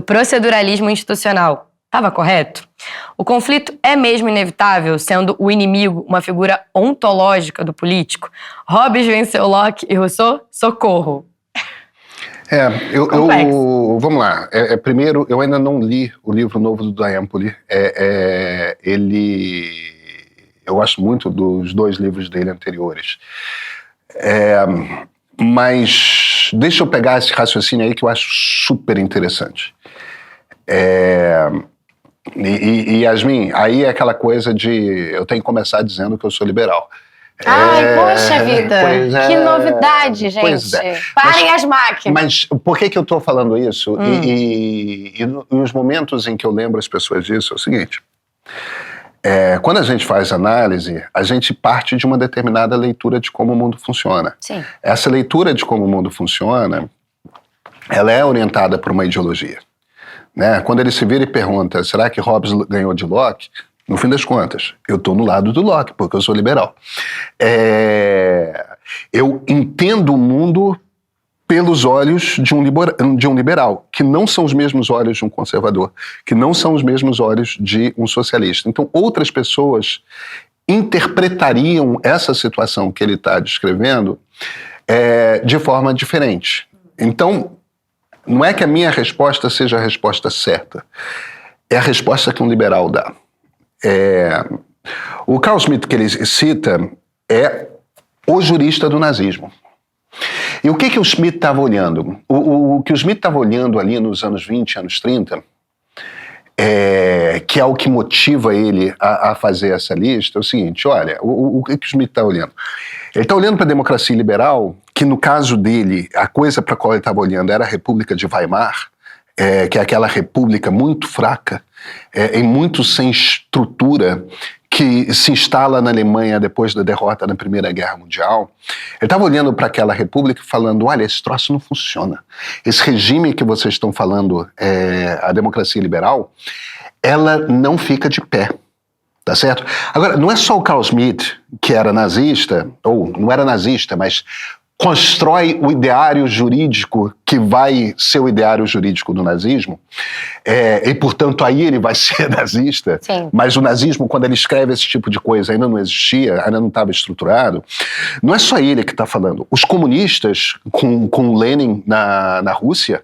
proceduralismo institucional, estava correto? O conflito é mesmo inevitável, sendo o inimigo uma figura ontológica do político? Hobbes venceu Locke e Rousseau? Socorro! Vamos lá. Primeiro, eu ainda não li o livro novo do da Empoli. Eu gosto muito dos dois livros dele anteriores. Mas deixa eu pegar esse raciocínio aí que eu acho super interessante. Yasmin, aí é aquela coisa de eu tenho que começar dizendo que eu sou liberal. Poxa vida, que novidade, gente. Pois é. Parem as máquinas. Mas por que eu estou falando isso? E nos momentos em que eu lembro as pessoas disso, é o seguinte: quando a gente faz análise, a gente parte de uma determinada leitura de como o mundo funciona. Sim. Essa leitura de como o mundo funciona, ela é orientada por uma ideologia. Né? Quando ele se vira e pergunta, será que Hobbes ganhou de Locke? No fim das contas, eu estou no lado do Locke, porque eu sou liberal. Eu entendo o mundo pelos olhos de um liberal, que não são os mesmos olhos de um conservador, que não são os mesmos olhos de um socialista. Então, outras pessoas interpretariam essa situação que ele está descrevendo de forma diferente. Então, não é que a minha resposta seja a resposta certa, é a resposta que um liberal dá. O Carl Schmitt que ele cita é o jurista do nazismo. E o que o Schmitt estava olhando? O que o Schmitt estava olhando ali nos anos 20, anos 30, que é o que motiva ele a fazer essa lista, é o seguinte: olha, o que o Schmitt está olhando? Ele está olhando para a democracia liberal, que no caso dele, a coisa para a qual ele estava olhando era a República de Weimar, que é aquela república muito fraca, e muito sem estrutura, que se instala na Alemanha depois da derrota na Primeira Guerra Mundial. Ele estava olhando para aquela república e falando: olha, esse troço não funciona. Esse regime que vocês estão falando, a democracia liberal, ela não fica de pé. Tá certo? Agora, não é só o Carl Schmitt que era nazista, ou não era nazista, mas constrói o ideário jurídico que vai ser o ideário jurídico do nazismo, e, portanto, aí ele vai ser nazista. Sim. Mas o nazismo, quando ele escreve esse tipo de coisa, ainda não existia, ainda não estava estruturado. Não é só ele que está falando. Os comunistas, com Lenin na Rússia,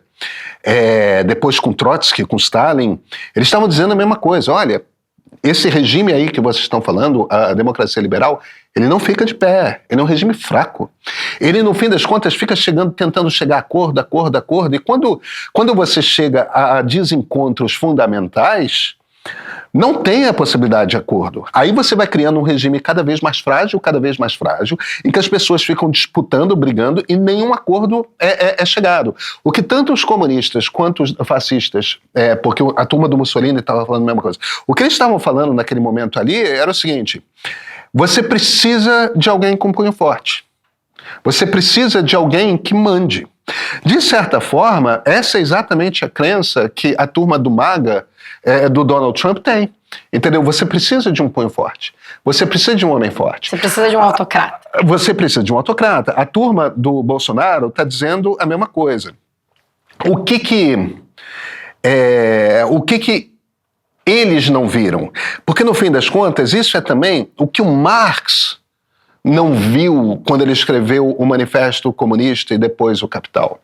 depois com Trotsky, com Stalin, eles estavam dizendo a mesma coisa. Olha, esse regime aí que vocês estão falando, a democracia liberal, ele não fica de pé, ele é um regime fraco. Ele, no fim das contas, fica tentando chegar a acordo, e quando você chega a desencontros fundamentais, não tem a possibilidade de acordo. Aí você vai criando um regime cada vez mais frágil, em que as pessoas ficam disputando, brigando, e nenhum acordo é chegado. O que tanto os comunistas quanto os fascistas, porque a turma do Mussolini estava falando a mesma coisa, o que eles estavam falando naquele momento ali era o seguinte: você precisa de alguém com punho forte. Você precisa de alguém que mande. De certa forma, essa é exatamente a crença que a turma do MAGA, do Donald Trump, tem. Entendeu? Você precisa de um punho forte. Você precisa de um homem forte. Você precisa de um autocrata. Você precisa de um autocrata. A turma do Bolsonaro está dizendo a mesma coisa. O que eles não viram? Porque, no fim das contas, isso é também o que o Marx não viu quando ele escreveu o Manifesto Comunista e depois o Capital.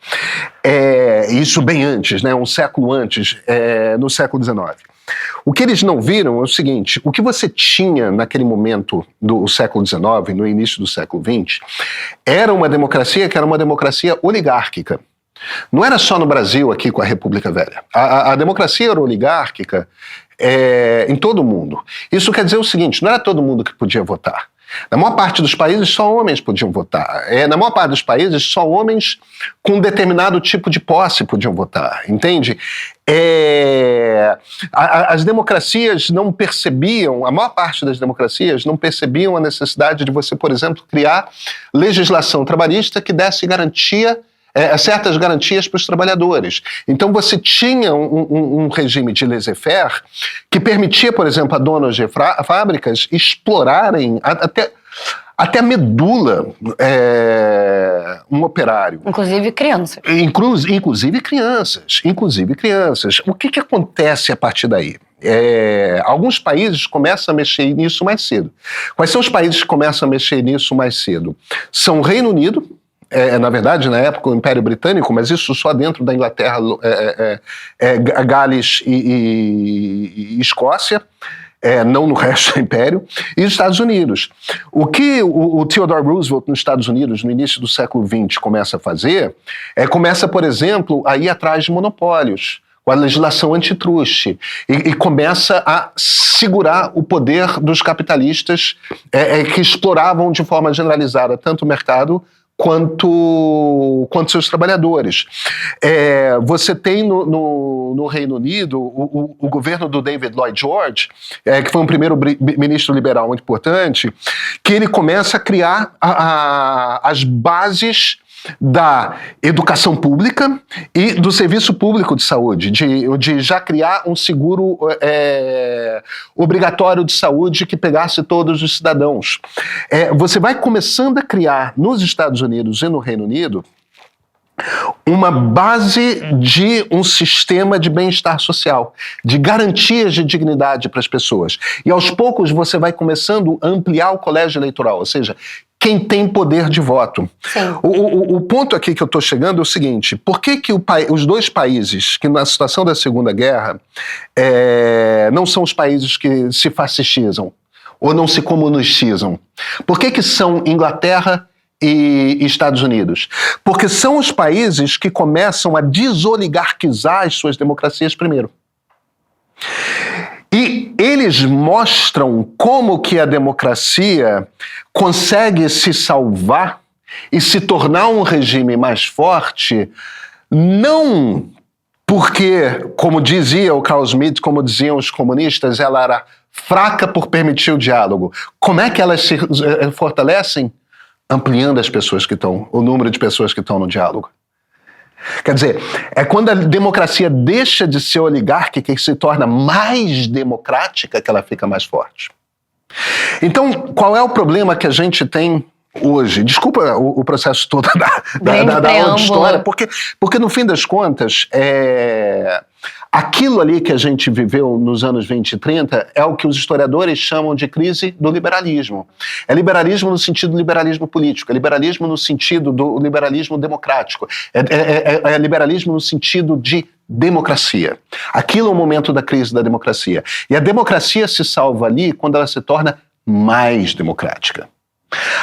Isso bem antes, né? Um século antes, no século XIX. O que eles não viram é o seguinte: o que você tinha naquele momento do século XIX, no início do século XX, era uma democracia que era uma democracia oligárquica. Não era só no Brasil, aqui com a República Velha. A democracia era oligárquica em todo o mundo. Isso quer dizer o seguinte: não era todo mundo que podia votar. Na maior parte dos países, só homens podiam votar. Na maior parte dos países, só homens com um determinado tipo de posse podiam votar, entende? As democracias não percebiam, a maior parte das democracias não percebiam a necessidade de você, por exemplo, criar legislação trabalhista que desse garantia, certas garantias para os trabalhadores. Então você tinha um regime de laissez-faire que permitia, por exemplo, a donos de fábricas explorarem até a medula um operário. Inclusive crianças. Inclusive crianças. O que acontece a partir daí? Alguns países começam a mexer nisso mais cedo. Quais são os países que começam a mexer nisso mais cedo? São o Reino Unido, na verdade, na época, o Império Britânico, mas isso só dentro da Inglaterra, Gales e Escócia, não no resto do Império, e os Estados Unidos. O que o Theodore Roosevelt, nos Estados Unidos, no início do século XX, começa a fazer, começa, por exemplo, a ir atrás de monopólios, com a legislação antitruste, e começa a segurar o poder dos capitalistas que exploravam de forma generalizada tanto o mercado quanto seus trabalhadores. Você tem no Reino Unido o governo do David Lloyd George, que foi um primeiro ministro liberal muito importante, que ele começa a criar as bases da educação pública e do serviço público de saúde, de já criar um seguro obrigatório de saúde que pegasse todos os cidadãos. Você vai começando a criar nos Estados Unidos e no Reino Unido uma base de um sistema de bem-estar social, de garantias de dignidade para as pessoas. E aos poucos você vai começando a ampliar o colégio eleitoral, ou seja, quem tem poder de voto. O ponto aqui que eu estou chegando é o seguinte: por que os dois países que na situação da Segunda Guerra não são os países que se fascistizam ou não se comunistizam? Por que são Inglaterra e Estados Unidos? Porque são os países que começam a desoligarquizar as suas democracias primeiro. E eles mostram como que a democracia consegue se salvar e se tornar um regime mais forte, não porque, como dizia o Carl Schmitt, como diziam os comunistas, ela era fraca por permitir o diálogo. Como é que elas se fortalecem? Ampliando o número de pessoas que estão no diálogo. Quer dizer, é quando a democracia deixa de ser oligárquica e se torna mais democrática que ela fica mais forte. Então, qual é o problema que a gente tem hoje? Desculpa o processo todo da aula de história, porque no fim das contas, Aquilo ali que a gente viveu nos anos 20 e 30 é o que os historiadores chamam de crise do liberalismo. É liberalismo no sentido do liberalismo político, é liberalismo no sentido do liberalismo democrático, é liberalismo no sentido de democracia. Aquilo é o momento da crise da democracia. E a democracia se salva ali quando ela se torna mais democrática.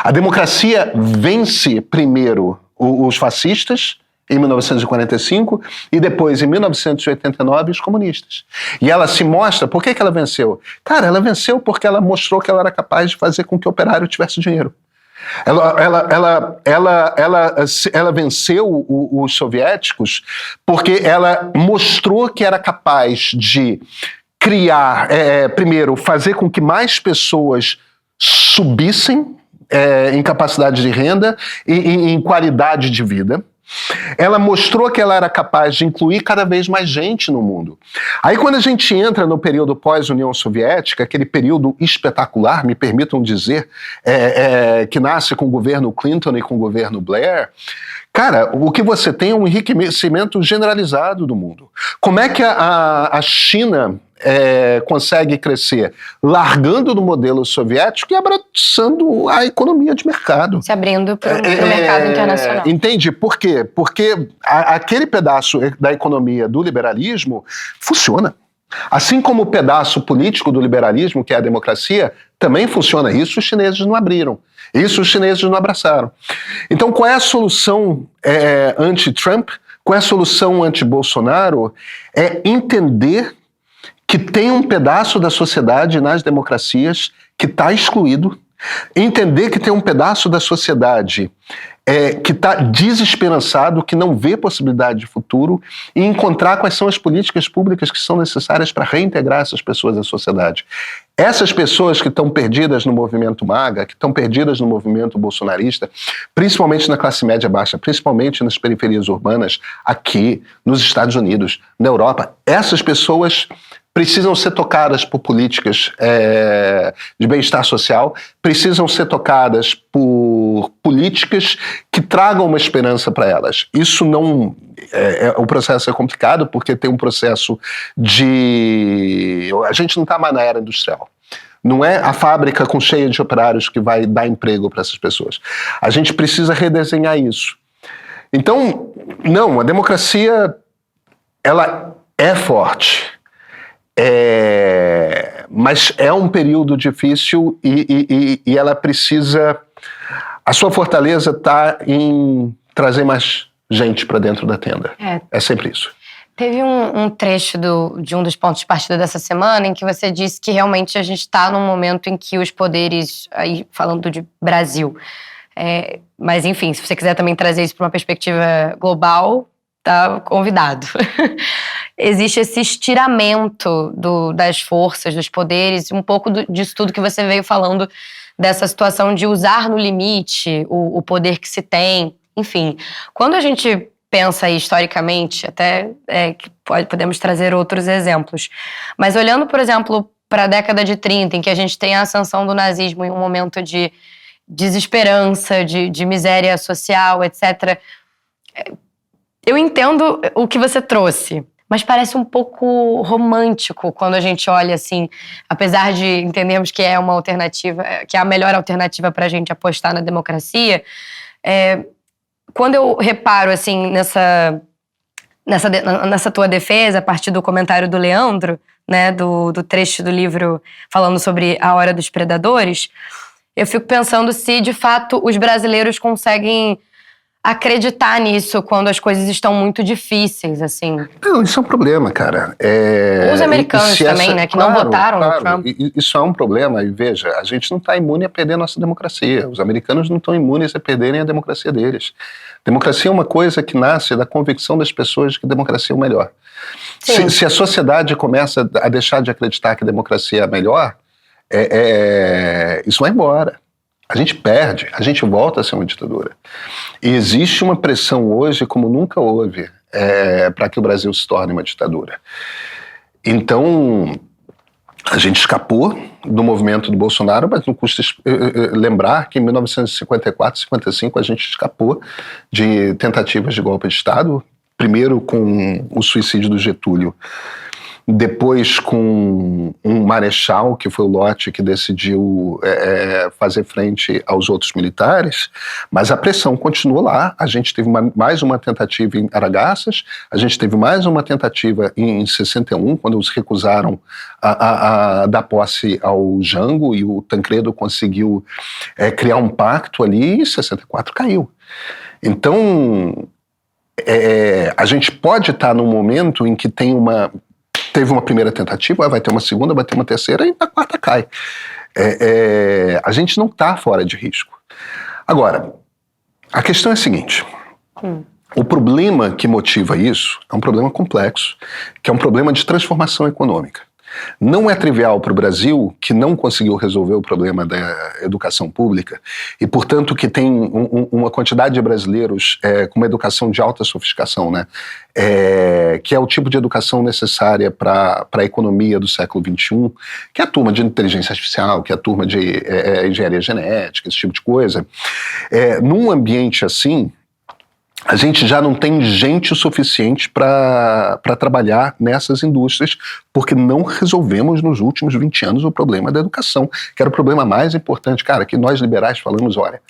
A democracia vence primeiro os fascistas, em 1945, e depois, em 1989, os comunistas. E ela se mostra... Por que ela venceu? Cara, ela venceu porque ela mostrou que ela era capaz de fazer com que o operário tivesse dinheiro. Ela venceu os soviéticos porque ela mostrou que era capaz de criar, primeiro, fazer com que mais pessoas subissem em capacidade de renda e em qualidade de vida. Ela mostrou que ela era capaz de incluir cada vez mais gente no mundo. Aí quando a gente entra no período pós-União Soviética, aquele período espetacular, me permitam dizer, que nasce com o governo Clinton e com o governo Blair, cara, o que você tem é um enriquecimento generalizado do mundo. Como é que a China consegue crescer? Largando do modelo soviético e abraçando a economia de mercado. Se abrindo para o mercado internacional. Entende? Por quê? Porque aquele pedaço da economia do liberalismo funciona. Assim como o pedaço político do liberalismo, que é a democracia, também funciona. Isso os chineses não abriram. Isso os chineses não abraçaram. Então, qual é a solução anti-Trump? Qual é a solução anti-Bolsonaro? É entender que tem um pedaço da sociedade nas democracias que está excluído, entender que tem um pedaço da sociedade que está desesperançado, que não vê possibilidade de futuro, e encontrar quais são as políticas públicas que são necessárias para reintegrar essas pessoas à sociedade. Essas pessoas que estão perdidas no movimento MAGA, que estão perdidas no movimento bolsonarista, principalmente na classe média baixa, principalmente nas periferias urbanas, aqui nos Estados Unidos, na Europa, essas pessoas precisam ser tocadas por políticas de bem-estar social, precisam ser tocadas por políticas que tragam uma esperança para elas. Isso não... o processo é complicado porque tem um processo de... A gente não está mais na era industrial. Não é a fábrica cheia de operários que vai dar emprego para essas pessoas. A gente precisa redesenhar isso. Então, não, a democracia, ela é forte. Mas é um período difícil e ela precisa... A sua fortaleza está em trazer mais gente para dentro da tenda. É sempre isso. Teve um trecho de um dos pontos de partida dessa semana em que você disse que realmente a gente está num momento em que os poderes, aí falando de Brasil, mas enfim, se você quiser também trazer isso para uma perspectiva global, tá convidado. Existe esse estiramento das forças, dos poderes, um pouco disso tudo que você veio falando, dessa situação de usar no limite o poder que se tem. Enfim, quando a gente pensa aí historicamente, até que podemos trazer outros exemplos, mas olhando, por exemplo, para a década de 30, em que a gente tem a ascensão do nazismo em um momento de desesperança, de miséria social, etc., eu entendo o que você trouxe, mas parece um pouco romântico quando a gente olha assim, apesar de entendermos que é uma alternativa, que é a melhor alternativa para a gente apostar na democracia. Quando eu reparo assim nessa tua defesa, a partir do comentário do Leandro, né, do trecho do livro falando sobre a hora dos predadores, eu fico pensando se de fato os brasileiros conseguem acreditar nisso quando as coisas estão muito difíceis, assim. Não, isso é um problema, cara. Os americanos também, né, que não votaram no Trump. Isso é um problema, e veja, a gente não está imune a perder a nossa democracia. Os americanos não estão imunes a perderem a democracia deles. Democracia é uma coisa que nasce da convicção das pessoas de que a democracia é o melhor. Se a sociedade começa a deixar de acreditar que a democracia é a melhor, isso vai embora. A gente perde, a gente volta a ser uma ditadura. E existe uma pressão hoje como nunca houve para que o Brasil se torne uma ditadura. Então, a gente escapou do movimento do Bolsonaro, mas não custa lembrar que em 1954, 55, a gente escapou de tentativas de golpe de Estado primeiro com o suicídio do Getúlio, depois com um marechal, que foi o Lott, que decidiu fazer frente aos outros militares, mas a pressão continuou lá. A gente teve mais uma tentativa em Aragaças, a gente teve mais uma tentativa em 61, quando eles recusaram a dar posse ao Jango, e o Tancredo conseguiu criar um pacto ali, e 64 caiu. Então, a gente pode estar num momento em que teve uma primeira tentativa, vai ter uma segunda, vai ter uma terceira, e a quarta cai. A gente não está fora de risco. Agora, a questão é a seguinte: o problema que motiva isso é um problema complexo, que é um problema de transformação econômica. Não é trivial para o Brasil, que não conseguiu resolver o problema da educação pública e, portanto, que tem uma quantidade de brasileiros com uma educação de alta sofisticação, né? Que é o tipo de educação necessária para a economia do século XXI, que é a turma de inteligência artificial, que é a turma de engenharia genética, esse tipo de coisa. Num ambiente assim, a gente já não tem gente o suficiente para trabalhar nessas indústrias, porque não resolvemos nos últimos 20 anos o problema da educação, que era o problema mais importante, cara, que nós liberais falamos, olha,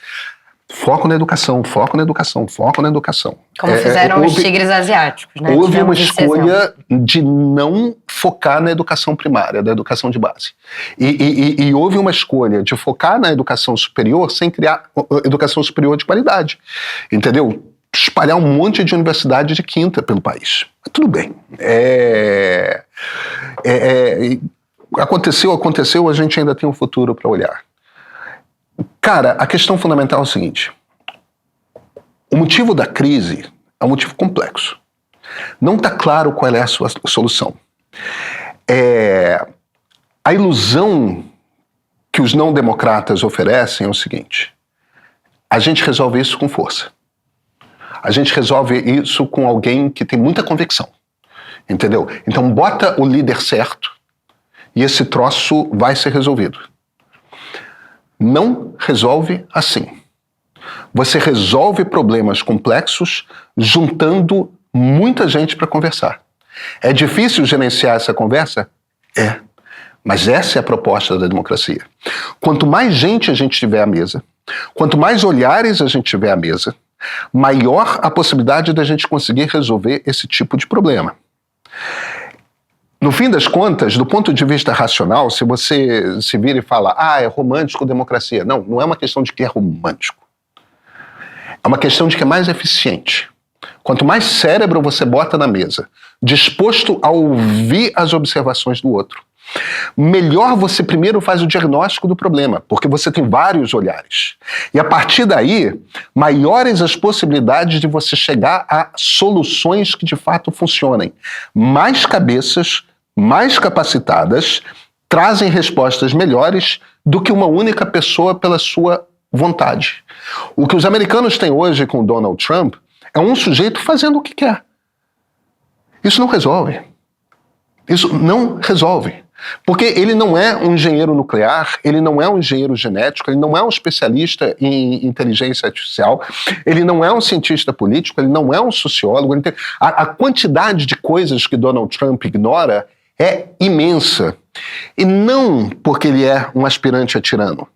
foco na educação, foco na educação, foco na educação. Como fizeram os tigres asiáticos, né? Houve uma escolha de não focar na educação primária, da educação de base. E houve uma escolha de focar na educação superior sem criar educação superior de qualidade, entendeu? Espalhar um monte de universidade de quinta pelo país. Mas tudo bem. Aconteceu, a gente ainda tem um futuro para olhar. Cara, a questão fundamental é o seguinte: o motivo da crise é um motivo complexo. Não está claro qual é a sua solução. A ilusão que os não-democratas oferecem é o seguinte: a gente resolve isso com força. A gente resolve isso com alguém que tem muita convicção, entendeu? Então bota o líder certo e esse troço vai ser resolvido. Não resolve assim. Você resolve problemas complexos juntando muita gente para conversar. É difícil gerenciar essa conversa? É. Mas essa é a proposta da democracia. Quanto mais gente a gente tiver à mesa, quanto mais olhares a gente tiver à mesa, maior a possibilidade da gente conseguir resolver esse tipo de problema. No fim das contas, do ponto de vista racional, se você se vira e fala, é romântico democracia. Não, não é uma questão de que é romântico. É uma questão de que é mais eficiente. Quanto mais cérebro você bota na mesa, disposto a ouvir as observações do outro, melhor você primeiro faz o diagnóstico do problema, porque você tem vários olhares. E a partir daí, maiores as possibilidades de você chegar a soluções que de fato funcionem. Mais cabeças, mais capacitadas, trazem respostas melhores do que uma única pessoa pela sua vontade. O que os americanos têm hoje com o Donald Trump é um sujeito fazendo o que quer. Isso não resolve. Isso não resolve. Porque ele não é um engenheiro nuclear, ele não é um engenheiro genético, ele não é um especialista em inteligência artificial, ele não é um cientista político, ele não é um sociólogo. A quantidade de coisas que Donald Trump ignora é imensa. E não porque ele é um aspirante a tirano.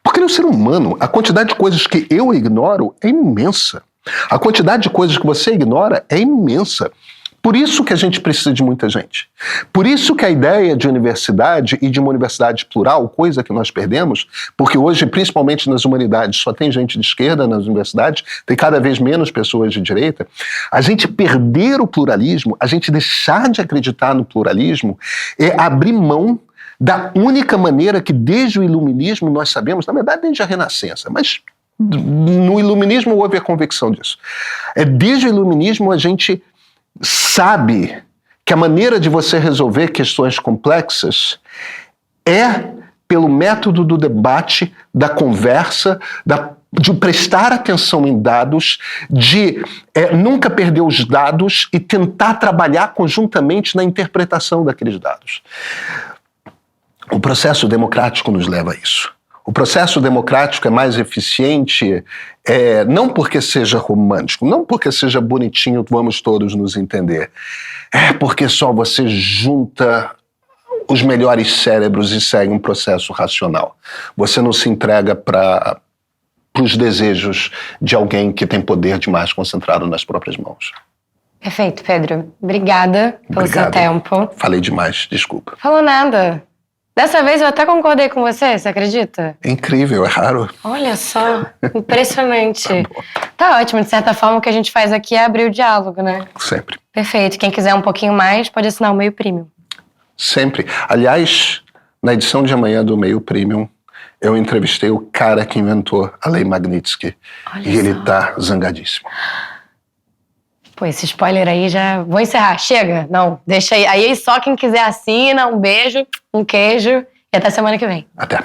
Porque ele é um ser humano. A quantidade de coisas que eu ignoro é imensa. A quantidade de coisas que você ignora é imensa. Por isso que a gente precisa de muita gente. Por isso que a ideia de universidade e de uma universidade plural, coisa que nós perdemos, porque hoje, principalmente nas humanidades, só tem gente de esquerda nas universidades, tem cada vez menos pessoas de direita. A gente perder o pluralismo, a gente deixar de acreditar no pluralismo, é abrir mão da única maneira que desde o iluminismo nós sabemos, na verdade desde a Renascença, mas no iluminismo houve a convicção disso. Desde o iluminismo a gente sabe que a maneira de você resolver questões complexas é pelo método do debate, da conversa, de prestar atenção em dados, de nunca perder os dados e tentar trabalhar conjuntamente na interpretação daqueles dados. O processo democrático nos leva a isso. O processo democrático é mais eficiente não porque seja romântico, não porque seja bonitinho, vamos todos nos entender. É porque só você junta os melhores cérebros e segue um processo racional. Você não se entrega para os desejos de alguém que tem poder demais concentrado nas próprias mãos. Perfeito, Pedro. Obrigada pelo seu tempo. Falei demais, desculpa. Falou nada. Dessa vez eu até concordei com você acredita? É incrível, é raro. Olha só, impressionante. Tá ótimo, de certa forma o que a gente faz aqui é abrir o diálogo, né? Sempre. Perfeito, quem quiser um pouquinho mais pode assinar o Meio Premium. Sempre. Aliás, na edição de amanhã do Meio Premium, eu entrevistei o cara que inventou a Lei Magnitsky. Olha e ele só. tá zangadíssimo. Pô, esse spoiler aí já... Vou encerrar. Chega? Não, deixa aí. Aí só quem quiser assina. Um beijo, um queijo e até semana que vem. Até.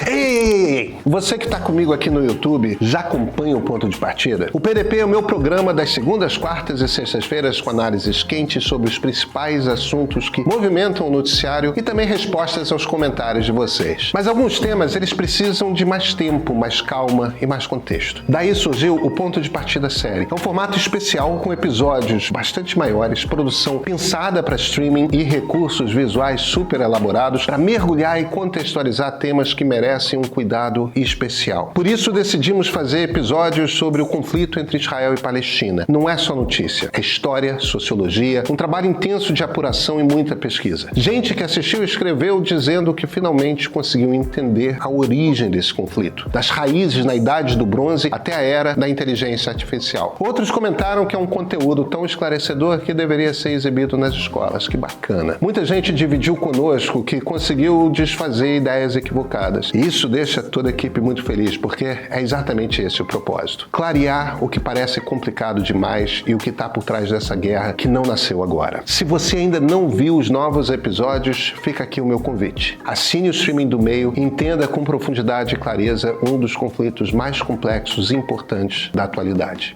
Ei! Você que está comigo aqui no YouTube, já acompanha o Ponto de Partida? O PDP é o meu programa das segundas, quartas e sextas-feiras com análises quentes sobre os principais assuntos que movimentam o noticiário e também respostas aos comentários de vocês. Mas alguns temas, eles precisam de mais tempo, mais calma e mais contexto. Daí surgiu o Ponto de Partida série. É um formato especial com episódios bastante maiores, produção pensada para streaming e recursos visuais super elaborados para mergulhar e contextualizar temas que merecem um cuidado especial. Por isso decidimos fazer episódios sobre o conflito entre Israel e Palestina. Não é só notícia, é história, sociologia, um trabalho intenso de apuração e muita pesquisa. Gente que assistiu e escreveu dizendo que finalmente conseguiu entender a origem desse conflito, das raízes na Idade do Bronze até a era da inteligência artificial. Outros comentaram que é um conteúdo tão esclarecedor que deveria ser exibido nas escolas. Que bacana. Muita gente dividiu conosco que conseguiu desfazer ideias equivocadas. E isso deixa toda a equipe muito feliz, porque é exatamente esse o propósito. Clarear o que parece complicado demais e o que está por trás dessa guerra que não nasceu agora. Se você ainda não viu os novos episódios, fica aqui o meu convite. Assine o streaming do Meio e entenda com profundidade e clareza um dos conflitos mais complexos e importantes da atualidade.